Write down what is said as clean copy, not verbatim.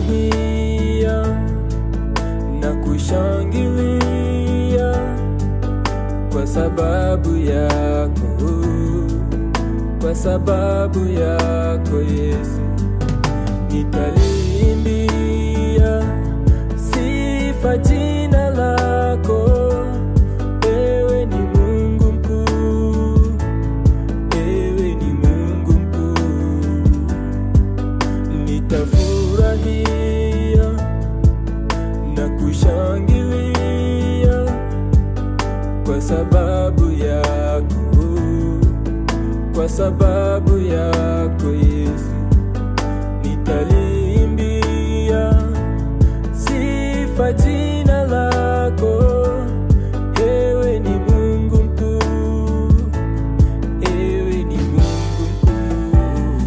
Nitafurahia na kushangilia kwa sababu yako, kwa sababu yako Yesu. Nitaliimbia sifa jina lako, wewe ni Mungu mkuu, wewe ni Mungu mkuu. Nitafurahia na kushangilia kwa sababu yako, kwa sababu yako Yesu. Nitaliimbia